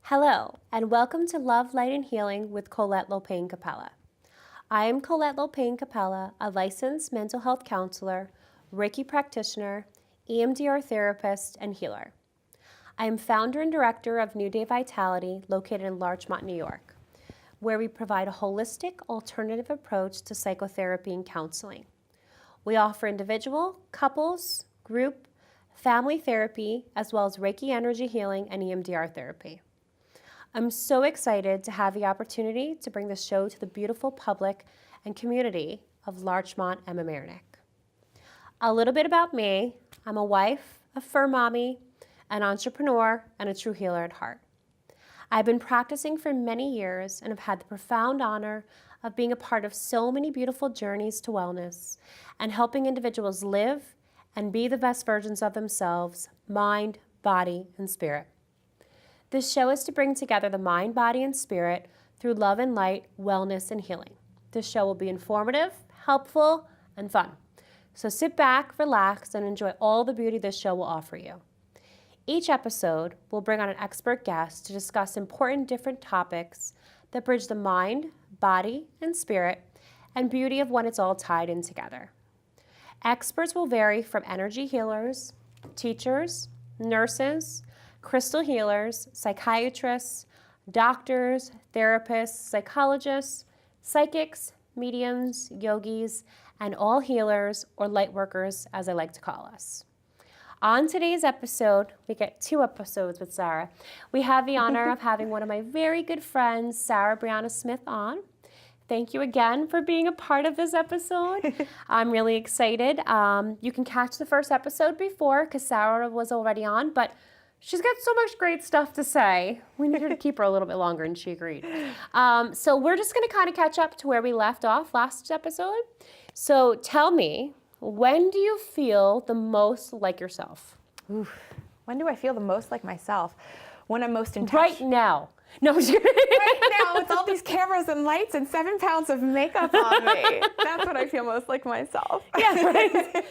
Hello, and welcome to Love, Light, and Healing with Colette Lopane Capella. I am Colette Lopane Capella, a licensed mental health counselor, Reiki practitioner, EMDR therapist, and healer. I am founder and director of New Day Vitality, located in Larchmont, New York, where we provide a holistic, alternative approach to psychotherapy and counseling. We offer individual, couples, group, family therapy, as well as Reiki energy healing and EMDR therapy. I'm so excited to have the opportunity to bring the show to the beautiful public and community of Larchmont and Mamaroneck. A little bit about me. I'm a wife, a fur mommy, an entrepreneur, and a true healer at heart. I've been practicing for many years and have had the profound honor of being a part of so many beautiful journeys to wellness and helping individuals live and be the best versions of themselves, mind, body, and spirit. This show is to bring together the mind, body, and spirit through love and light, wellness, and healing. This show will be informative, helpful, and fun. So sit back, relax, and enjoy all the beauty this show will offer you. Each episode will bring on an expert guest to discuss important different topics that bridge the mind, body, and spirit, and beauty of when it's all tied in together. Experts will vary from energy healers, teachers, nurses, crystal healers, psychiatrists, doctors, therapists, psychologists, psychics, mediums, yogis, and all healers or light workers, as I like to call us. On today's episode, we get 2 episodes with Sarah. We have the honor of having one of my very good friends, Sarah Brianna Smith, on. Thank you again for being a part of this episode. I'm really excited. You can catch the first episode before because Sarah was already on, but she's got so much great stuff to say. We needed to keep her a little bit longer, and she agreed. So we're just going to kind of catch up to where we left off last episode. So tell me, when do you feel the most like yourself? Oof. When do I feel the most like myself? When I'm most in touch. Right now. No, Right now, with all these cameras and lights and 7 pounds of makeup on me. That's when I feel most like myself. Yeah, right.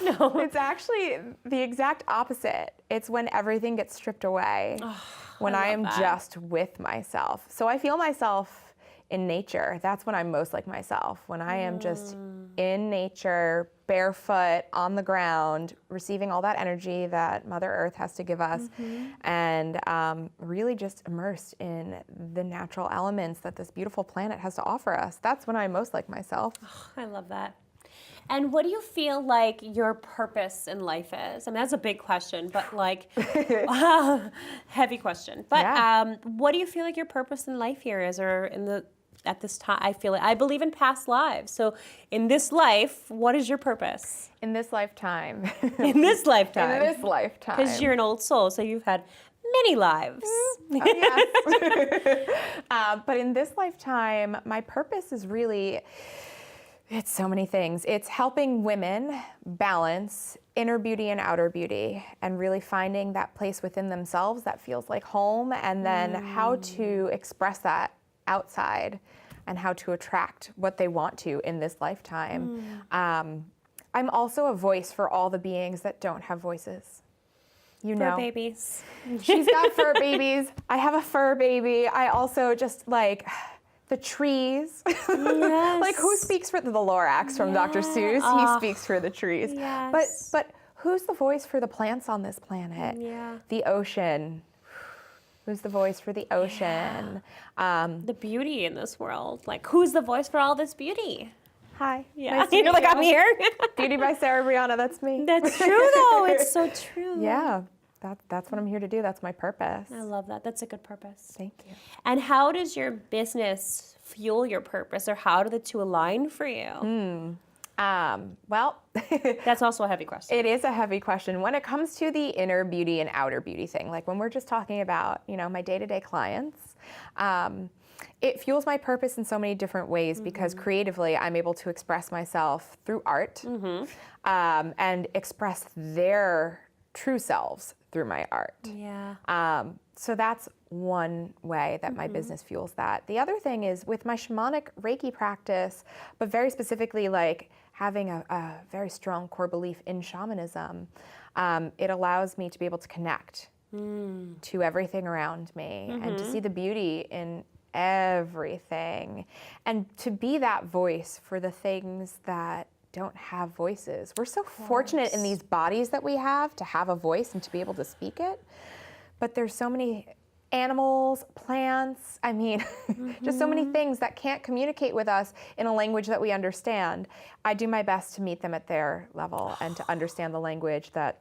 No. It's actually the exact opposite. It's when everything gets stripped away. When I am just with myself. So I feel myself in nature. That's when I'm most like myself. When I am just in nature, barefoot, on the ground, receiving all that energy that Mother Earth has to give us, and really just immersed in the natural elements that this beautiful planet has to offer us. That's when I'm most like myself. Oh, I love that. And what do you feel like your purpose in life is? I mean, that's a big question, but like, heavy question. But Yeah. what do you feel like your purpose in life here is, or at this time? I believe in past lives. So in this life, what is your purpose? In this lifetime. In this lifetime. In this lifetime. Because you're an old soul, so you've had many lives. Yes. But in this lifetime, my purpose is really, it's so many things. It's helping women balance inner beauty and outer beauty, and really finding that place within themselves that feels like home, and then how to express that outside and how to attract what they want to in this lifetime. I'm also a voice for all the beings that don't have voices. You know, Fur babies. She's got fur babies. I have a fur baby. I also just like the trees. Yes. Like, who speaks for the Lorax from Dr. Seuss? He speaks for the trees. Yes. But who's the voice for the plants on this planet? Yeah. The ocean. Who's the voice for the ocean? The beauty in this world. Like, who's the voice for all this beauty? Hi. Yeah. Nice to You're meet like, you. I'm here. Beauty by Sarah Brianna, that's me. That's true, though. It's so true. Yeah, that's what I'm here to do. That's my purpose. I love that. That's a good purpose. Thank you. And how does your business fuel your purpose, or how do the two align for you? Well, That's also a heavy question. it is a heavy question. When it comes to the inner beauty and outer beauty thing, like when we're just talking about, my day-to-day clients, it fuels my purpose in so many different ways because creatively I'm able to express myself through art and express their true selves through my art. Yeah. So that's one way that my business fuels that. The other thing is with my shamanic Reiki practice, but very specifically like having a very strong core belief in shamanism, it allows me to be able to connect to everything around me and to see the beauty in everything and to be that voice for the things that don't have voices. We're so fortunate in these bodies that we have to have a voice and to be able to speak it. But there's so many animals, plants, I mean, just so many things that can't communicate with us in a language that we understand. I do my best to meet them at their level and to understand the language that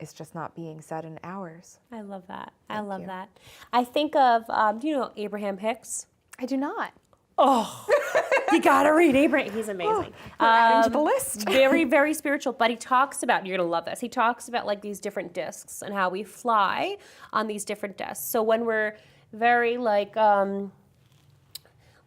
is just not being said in ours. I love that. Thank you. That. I think of, do you know Abraham Hicks? I do not. Oh, you gotta read Abraham. He's amazing. Adding to the list. Very, very spiritual. But he talks about, you're gonna love this. He talks about like these different discs and how we fly on these different discs. So when we're very like, when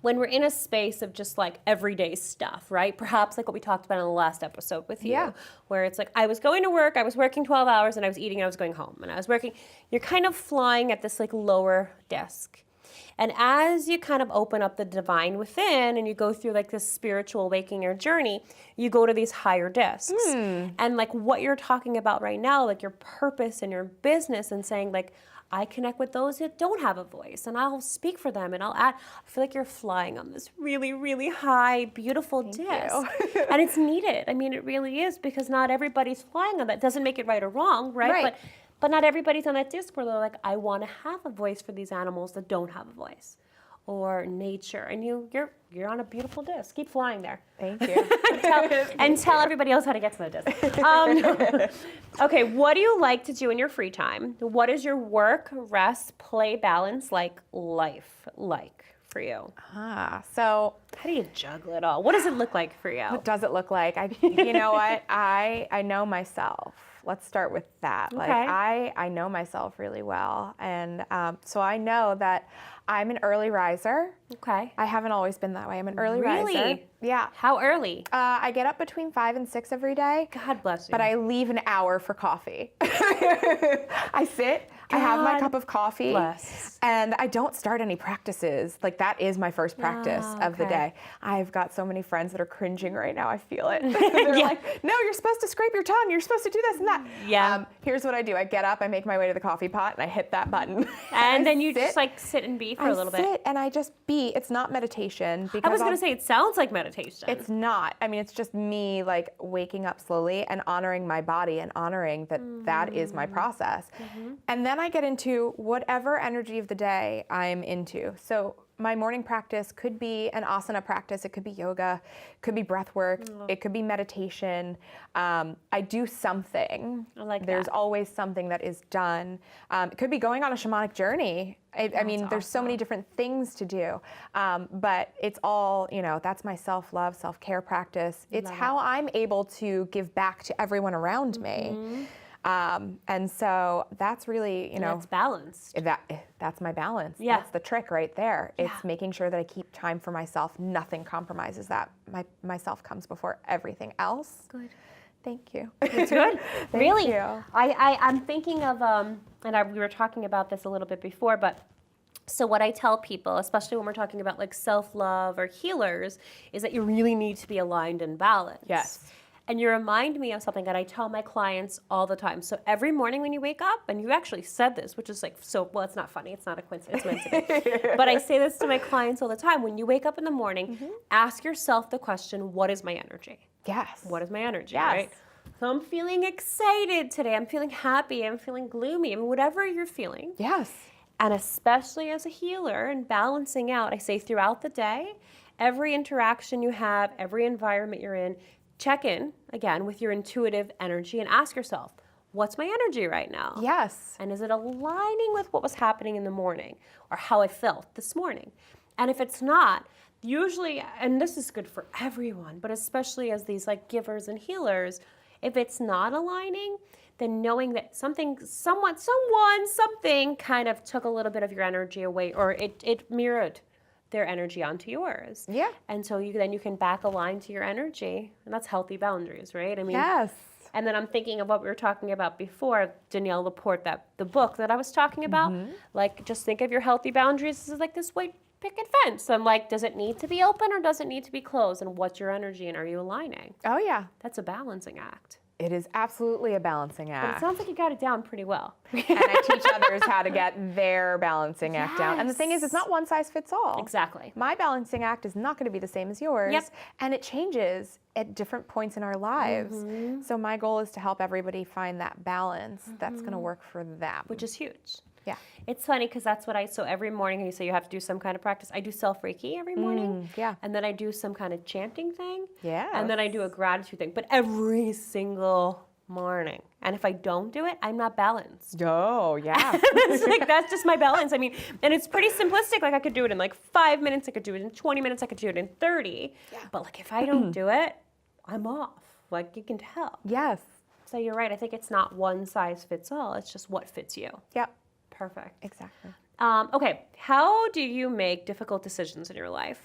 we're in a space of just like everyday stuff, right? Perhaps like what we talked about in the last episode with you, where it's like I was going to work, I was working 12 hours, and I was eating, and I was going home, and I was working. You're kind of flying at this like lower disc. And as you kind of open up the divine within and you go through like this spiritual awakening or journey, you go to these higher discs. And like what you're talking about right now, like your purpose and your business and saying like, I connect with those that don't have a voice and I'll speak for them and I'll add. I feel like you're flying on this really, really high, beautiful disc. And it's needed. I mean, it really is because not everybody's flying on that. Doesn't make it right or wrong, right? But not everybody's on that disc where they're like, I want to have a voice for these animals that don't have a voice, or nature. And you're on a beautiful disc. Keep flying there. Thank you. and tell everybody else how to get to the disc. Okay, what do you like to do in your free time? What is your work, rest, play balance life like for you? So how do you juggle it all? What does it look like for you? What does it look like? You know what? I know myself. Let's start with that. Okay. Like I know myself really well. And so I know that I'm an early riser. Okay. I haven't always been that way. I'm an early riser. Yeah. How early? I get up between 5 and 6 every day. God bless you. But I leave an hour for coffee. I sit, I have my cup of coffee, and I don't start any practices. Like that is my first practice of the day. I've got so many friends that are cringing right now. I feel it. They're like, no, you're supposed to scrape your tongue. You're supposed to do this and that. Yeah. Here's what I do. I get up, I make my way to the coffee pot, and I hit that button. And then you just like sit and be for a little bit. I sit and I just be. It's not meditation. Because I was going to say, it sounds like meditation. It's not. I mean, it's just me like waking up slowly and honoring my body and honoring that that is my process. And then I get into whatever energy of the day I'm into. So my morning practice could be an asana practice. It could be yoga, could be breath work. It could be meditation. I do something. I like There's always something that is done. It could be going on a shamanic journey. I mean, there's so many different things to do. But it's all, that's my self-love, self-care practice. It's how I'm able to give back to everyone around me. And so that's really, that's balanced. That's my balance. Yeah. That's the trick right there. It's making sure that I keep time for myself. Nothing compromises that. Myself comes before everything else. Good. Thank you. It's good. Thank you. I'm thinking of, we were talking about this a little bit before, but so what I tell people, especially when we're talking about like self-love or healers, is that you really need to be aligned and balanced. Yes. And you remind me of something that I tell my clients all the time. So every morning when you wake up, and you actually said this, which is like, it's not funny. It's not a coincidence. It's meant to be. But I say this to my clients all the time. When you wake up in the morning, ask yourself the question, what is my energy? Yes. What is my energy, Yes. right? So I'm feeling excited today. I'm feeling happy. I'm feeling gloomy. I mean, whatever you're feeling. Yes. And especially as a healer and balancing out, I say throughout the day, every interaction you have, every environment you're in, check in, again, with your intuitive energy and ask yourself, what's my energy right now? Yes. And is it aligning with what was happening in the morning or how I felt this morning? And if it's not, usually, and this is good for everyone, but especially as these like givers and healers, if it's not aligning, then knowing that something kind of took a little bit of your energy away, or it mirrored their energy onto yours. Yeah. And so then you can back align to your energy, and that's healthy boundaries, right? I mean, yes. And then I'm thinking of what we were talking about before, Danielle Laporte, the book that I was talking about. Like, just think of your healthy boundaries. This is like this white picket fence. I'm like, does it need to be open or does it need to be closed? And what's your energy and are you aligning? Oh, yeah. That's a balancing act. It is absolutely a balancing But act. it sounds like you got it down pretty well. And I teach others how to get their balancing act down. And the thing is, it's not one size fits all. Exactly. My balancing act is not going to be the same as yours. Yep. And it changes at different points in our lives. So my goal is to help everybody find that balance that's going to work for them. Which is huge. Yeah. It's funny because that's what so every morning you say you have to do some kind of practice. I do self-Reiki every morning. Yeah. And then I do some kind of chanting thing. Yeah. And then I do a gratitude thing. But every single morning. And if I don't do it, I'm not balanced. Oh, yeah. It's like, that's just my balance. I mean, and it's pretty simplistic. Like I could do it in like 5 minutes. I could do it in 20 minutes. I could do it in 30. Yeah. But like if I don't do it, I'm off. Like you can tell. Yes. So you're right. I think it's not one size fits all. It's just what fits you. Yep. Perfect. Exactly. Okay. How do you make difficult decisions in your life?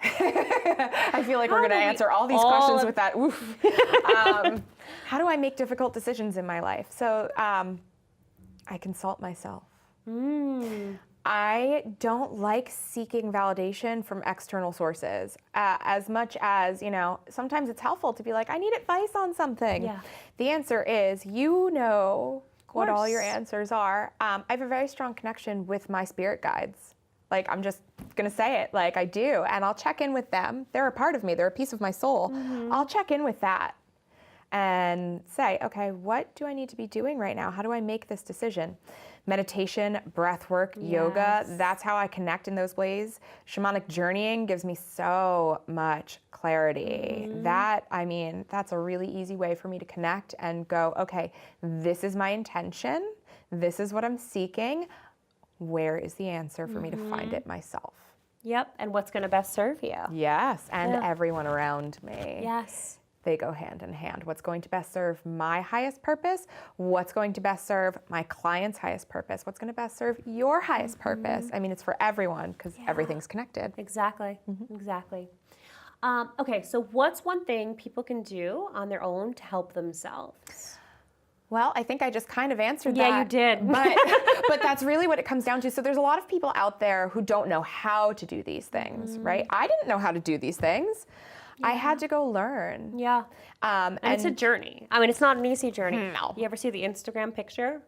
I feel like we're going to do we answer all these all questions of- with that. Oof. How do I make difficult decisions in my life? So I consult myself. I don't like seeking validation from external sources as much as, sometimes it's helpful to be like, I need advice on something. Yeah. The answer is, what all your course. answers are. I have a very strong connection with my spirit guides. Like, I'm just going to say it like I do. And I'll check in with them. They're a part of me. They're a piece of my soul. I'll check in with that and say, okay, what do I need to be doing right now? How do I make this decision? Meditation, breath work, yoga, that's how I connect in those ways. Shamanic journeying gives me so much clarity. That's a really easy way for me to connect and go, okay, this is my intention. This is what I'm seeking. Where is the answer for me to find it myself? Yep. And what's going to best serve you? Yes, and everyone around me. Yes. They go hand in hand. What's going to best serve my highest purpose? What's going to best serve my client's highest purpose? What's going to best serve your highest purpose? I mean, it's for everyone because everything's connected. Exactly. Exactly. Okay. So what's one thing people can do on their own to help themselves? Well, I think I just kind of answered that. Yeah, you did. But that's really what it comes down to. So there's a lot of people out there who don't know how to do these things, right? I didn't know how to do these things. I had to go learn. Yeah. And it's a journey. I mean, it's not an easy journey. No. You ever see the Instagram picture?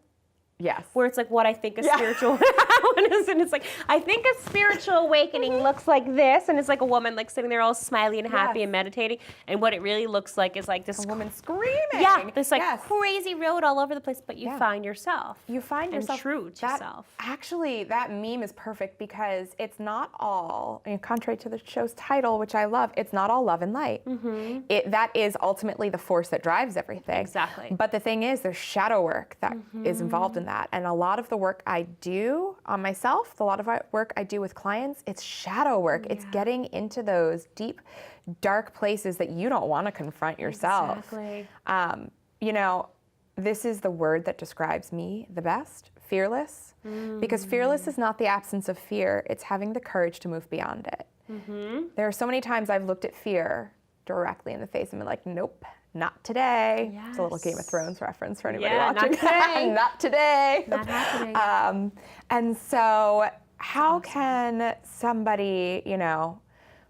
Yes. Where it's like what I think a spiritual is, and it's like I think a spiritual awakening looks like this, and it's like a woman like sitting there all smiley and happy and meditating, and what it really looks like is like this woman screaming. Yeah, this like crazy road all over the place, but you find yourself. You find yourself and true to yourself. Actually, that meme is perfect because it's not all, contrary to the show's title, which I love, it's not all love and light. That is ultimately the force that drives everything. Exactly. But the thing is, there's shadow work that is involved in that. And a lot of the work I do on myself, a lot of work I do with clients, it's shadow work. It's getting into those deep, dark places that you don't want to confront yourself. Exactly. This is the word that describes me the best, fearless. Because fearless is not the absence of fear, it's having the courage to move beyond it. There are so many times I've looked at fear directly in the face and been like, nope. Not today. Yes. It's a little Game of Thrones reference for anybody Yeah, watching. not today. Not today. Not happening. And so how can somebody,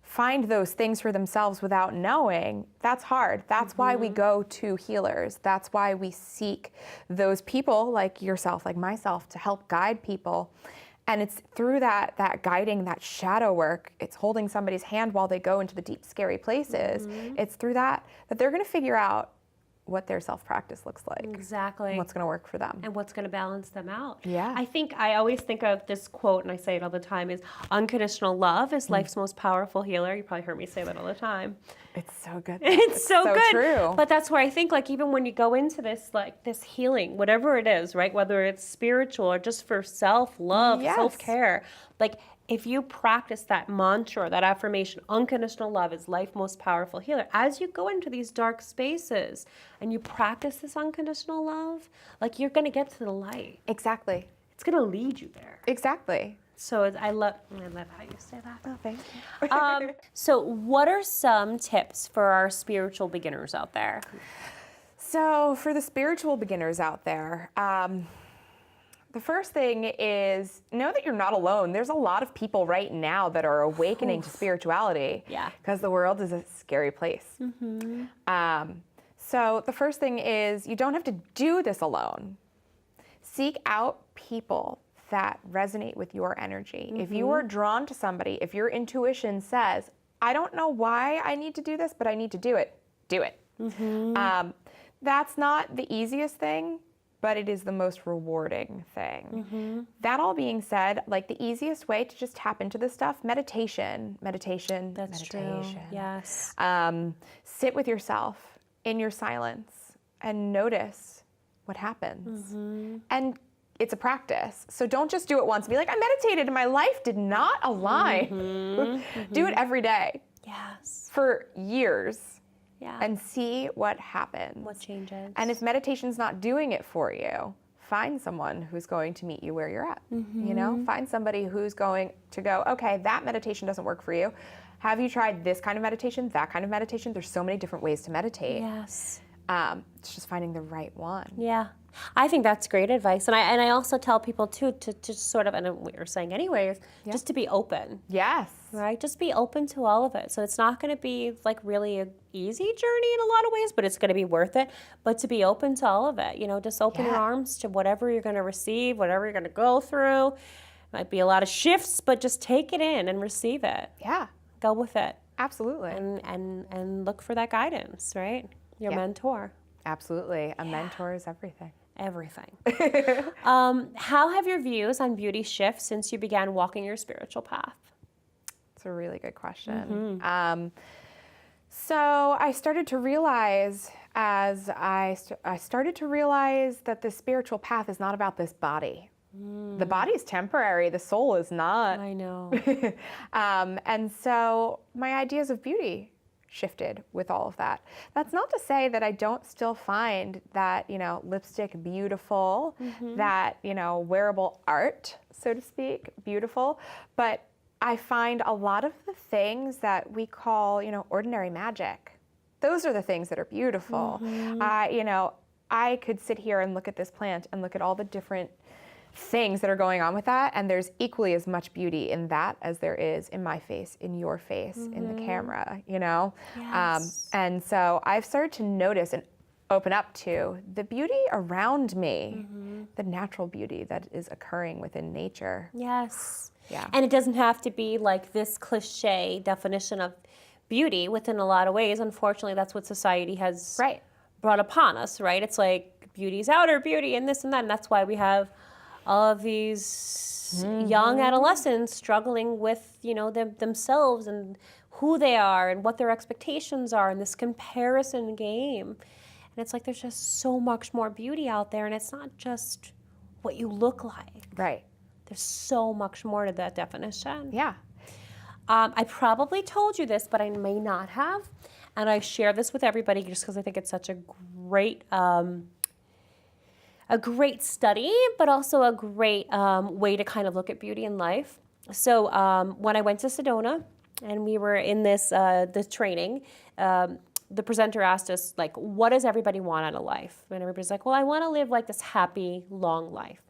find those things for themselves without knowing? That's hard. That's why we go to healers. That's why we seek those people like yourself, like myself, to help guide people. And it's through that guiding, that shadow work, it's holding somebody's hand while they go into the deep, scary places. It's through that they're going to figure out what their self-practice looks like. Exactly. And what's going to work for them. And what's going to balance them out. Yeah. I always think of this quote, and I say it all the time, is unconditional love is life's most powerful healer. You probably heard me say that all the time. It's so good. It's so good. True. But that's where I think, like, even when you go into this, like, this healing, whatever it is, right? Whether it's spiritual or just for self-love, self-care, like, if you practice that mantra, that affirmation, unconditional love is life's most powerful healer, as you go into these dark spaces and you practice this unconditional love, like, you're going to get to the light. Exactly. It's going to lead you there. Exactly. So I love how you say that. Oh, thank you. So what are some tips for our spiritual beginners out there? So for the spiritual beginners out there, the first thing is know that you're not alone. There's a lot of people right now that are awakening to spirituality. Yeah. Because the world is a scary place. So the first thing is you don't have to do this alone. Seek out people that resonate with your energy. If you are drawn to somebody, if your intuition says, I don't know why I need to do this, but I need to do it, do it. That's not the easiest thing, but it is the most rewarding thing. That all being said, like the easiest way to just tap into this stuff, meditation. That's true. Yes. Sit with yourself in your silence and notice what happens. And it's a practice. So don't just do it once and be like, I meditated and my life did not align. Do it every day. Yes. For years. Yeah. And see what happens. What changes. And if meditation's not doing it for you, find someone who's going to meet you where you're at. You know, find somebody who's going to go, okay, that meditation doesn't work for you. Have you tried this kind of meditation, that kind of meditation? There's so many different ways to meditate. Yes. It's just finding the right one. Yeah. I think that's great advice. And I also tell people too to sort of, and what you're saying anyway, is just to be open. Yes. Right? Just be open to all of it. So it's not going to be like really an easy journey in a lot of ways, but it's going to be worth it. But to be open to all of it, you know, just open your arms to whatever you're going to receive, whatever you're going to go through. Might be a lot of shifts, but just take it in and receive it. Yeah. Go with it. Absolutely. And look for that guidance, right? Your mentor. Absolutely. A mentor is everything. Everything. How have your views on beauty shifted since you began walking your spiritual path? It's a really good question. So I started to realize I started to realize that the spiritual path is not about this body. The body is temporary. The soul is not. I know. And so my ideas of beauty shifted with all of that. That's not to say that I don't still find that, you know, lipstick beautiful, that, you know, wearable art, so to speak, beautiful. But I find a lot of the things that we call, you know, ordinary magic, those are the things that are beautiful. You know, I could sit here and look at this plant and look at all the different things that are going on with that, and there's equally as much beauty in that as there is in my face, in your face, in the camera, you know? Yes. And so I've started to notice and open up to the beauty around me, the natural beauty that is occurring within nature. Yes. Yeah. And it doesn't have to be like this cliche definition of beauty within a lot of ways. Unfortunately, that's what society has brought upon us, right? It's like beauty's outer beauty and this and that, and that's why we have all of these young adolescents struggling with, you know, themselves and who they are and what their expectations are in this comparison game. And it's like there's just so much more beauty out there, and it's not just what you look like. Right. There's so much more to that definition. Yeah. I probably told you this, but I may not have. And I share this with everybody just because I think it's such a great study, but also a great way to kind of look at beauty in life. So when I went to Sedona and we were in this training, the presenter asked us, like, what does everybody want out of life? And everybody's like, well, I want to live like this happy, long life.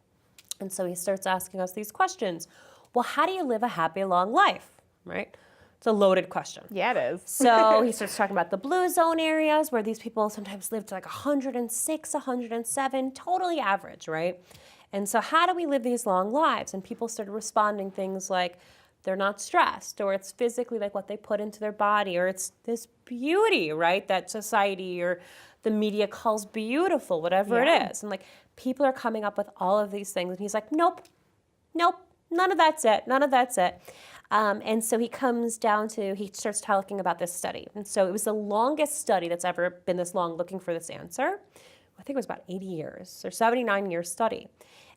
And so he starts asking us these questions. Well, how do you live a happy, long life, right? It's a loaded question. Yeah, it is. So he starts talking about the blue zone areas where these people sometimes live to like 106, 107, totally average, right? And so how do we live these long lives? And people started responding things like they're not stressed, or it's physically like what they put into their body, or it's this beauty, right, that society or the media calls beautiful, whatever it is. And like people are coming up with all of these things. And he's like, nope, none of that's it. And so he starts talking about this study. And so it was the longest study that's ever been this long looking for this answer. I think it was about 80 years or 79-year study.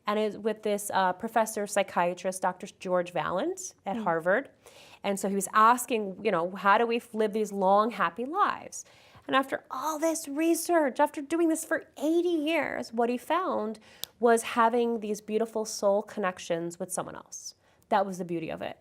And it was with this professor, psychiatrist, Dr. George Valent at Harvard. And so he was asking, you know, how do we live these long, happy lives? And after all this research, after doing this for 80 years, what he found was having these beautiful soul connections with someone else. That was the beauty of it.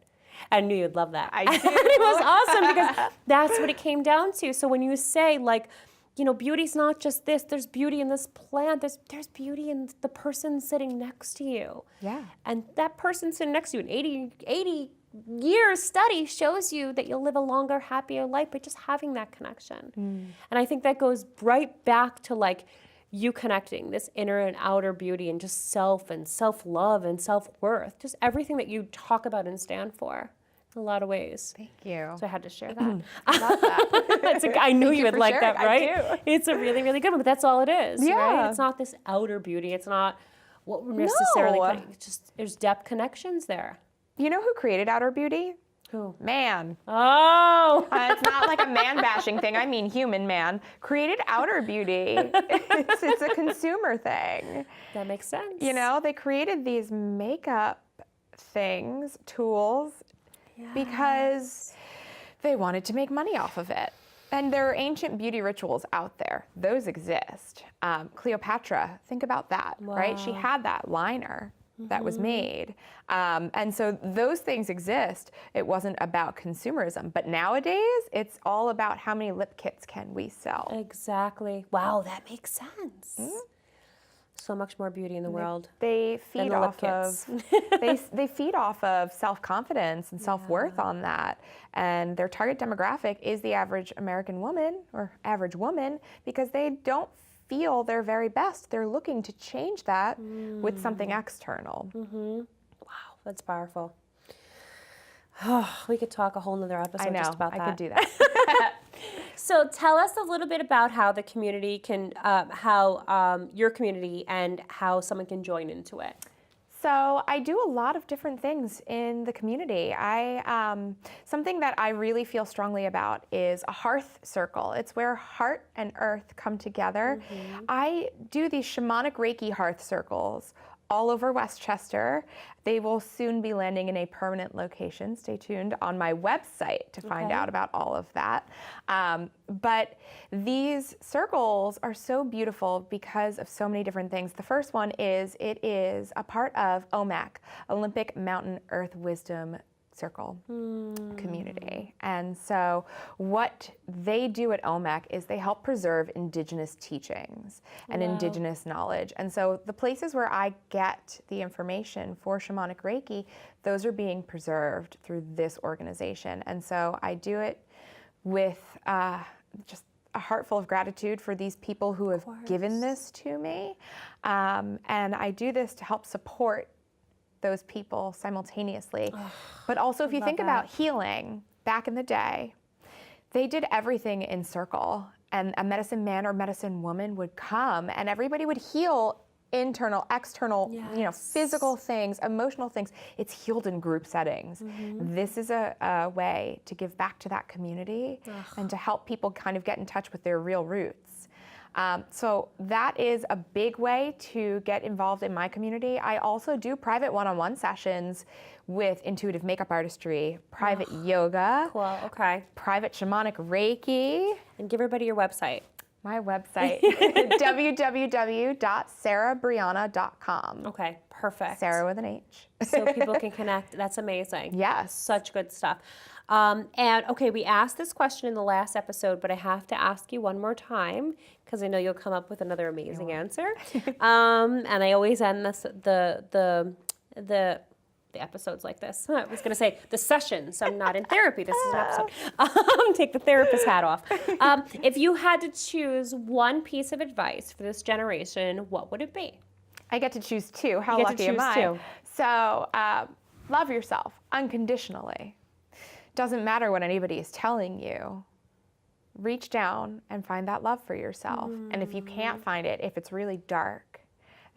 I knew you'd love that. I do. It was awesome because that's what it came down to. So when you say, like, you know, beauty's not just this. There's beauty in this plant. There's beauty in the person sitting next to you. Yeah. And that person sitting next to you in 80 years study shows you that you'll live a longer, happier life by just having that connection. And I think that goes right back to like you connecting this inner and outer beauty and just self and self-love and self-worth, just everything that you talk about and stand for in a lot of ways. Thank you. So I had to share that. I love that. I knew you would for like sharing. that, right? I do. It's a really, really good one, but that's all it is, Yeah. right? It's not this outer beauty. It's not what we're necessarily No. putting. It's just, there's depth connections there. You know who created outer beauty? Who? Man. Oh! It's not like a man-bashing thing. I mean human man. Created outer beauty. It's a consumer thing. That makes sense. You know, they created these makeup things, tools, because they wanted to make money off of it. And there are ancient beauty rituals out there. Those exist. Cleopatra, think about that, right? She had that liner that was made. And so those things exist. It wasn't about consumerism. But nowadays, it's all about how many lip kits can we sell. Exactly. Wow, that makes sense. So much more beauty in the world. They than feed the lip off of they feed off of self-confidence and self-worth on that. And their target demographic is the average American woman or average woman because they don't feel their very best. They're looking to change that with something external. Wow, that's powerful. Oh, we could talk a whole nother episode I know, just about that. I could do that. So tell us a little bit about how the community can, your community and how someone can join into it. So I do a lot of different things in the community. Something that I really feel strongly about is a hearth circle. It's where heart and earth come together. I do these shamanic Reiki hearth circles all over Westchester. They will soon be landing in a permanent location. Stay tuned on my website to find out about all of that. But these circles are so beautiful because of so many different things. The first one is it is a part of OMAC, Olympic Mountain Earth Wisdom Circle community. And so what they do at OMAC is they help preserve indigenous teachings and indigenous knowledge. And so the places where I get the information for shamanic Reiki, those are being preserved through this organization. And so I do it with just a heart full of gratitude for these people who have given this to me. And I do this to help support those people simultaneously. But also if you think about healing back in the day, they did everything in circle and a medicine man or medicine woman would come and everybody would heal internal, external, physical things, emotional things. It's healed in group settings. This is a way to give back to that community and to help people kind of get in touch with their real roots. So that is a big way to get involved in my community. I also do private one-on-one sessions with intuitive makeup artistry, private yoga, private shamanic Reiki. And give everybody your website. My website, www.sarahbrianna.com. Okay, perfect. Sarah with an H. So people can connect. That's amazing. Yes. Such good stuff. And okay, we asked this question in the last episode, but I have to ask you one more time because I know you'll come up with another amazing answer. And I always end the episodes like this. I was going to say the sessions. I'm not in therapy. This is an episode. Take the therapist hat off. If you had to choose one piece of advice for this generation, what would it be? I get to choose two. How lucky am I? So love yourself unconditionally. Doesn't matter what anybody is telling you. Reach down and find that love for yourself. And if you can't find it, if it's really dark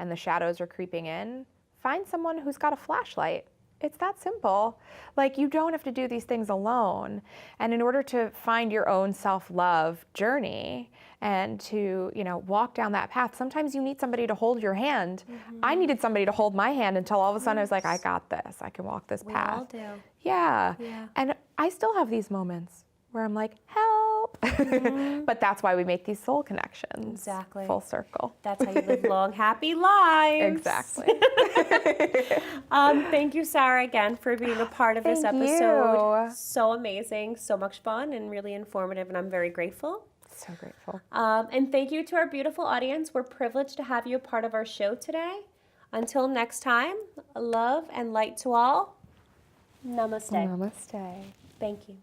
and the shadows are creeping in, find someone who's got a flashlight. It's that simple. Like, you don't have to do these things alone. And in order to find your own self-love journey and to, walk down that path, sometimes you need somebody to hold your hand. I needed somebody to hold my hand until all of a sudden I was like, I got this. I can walk this path. We all do. Yeah. And I still have these moments where I'm like, help. But that's why we make these soul connections. Exactly. Full circle. That's how you live long, happy lives. Exactly. Thank you, Sarah, again, for being a part of this episode. So amazing, so much fun, and really informative, and I'm very grateful. So grateful. And thank you to our beautiful audience. We're privileged to have you a part of our show today. Until next time, love and light to all. Namaste. Namaste. Thank you.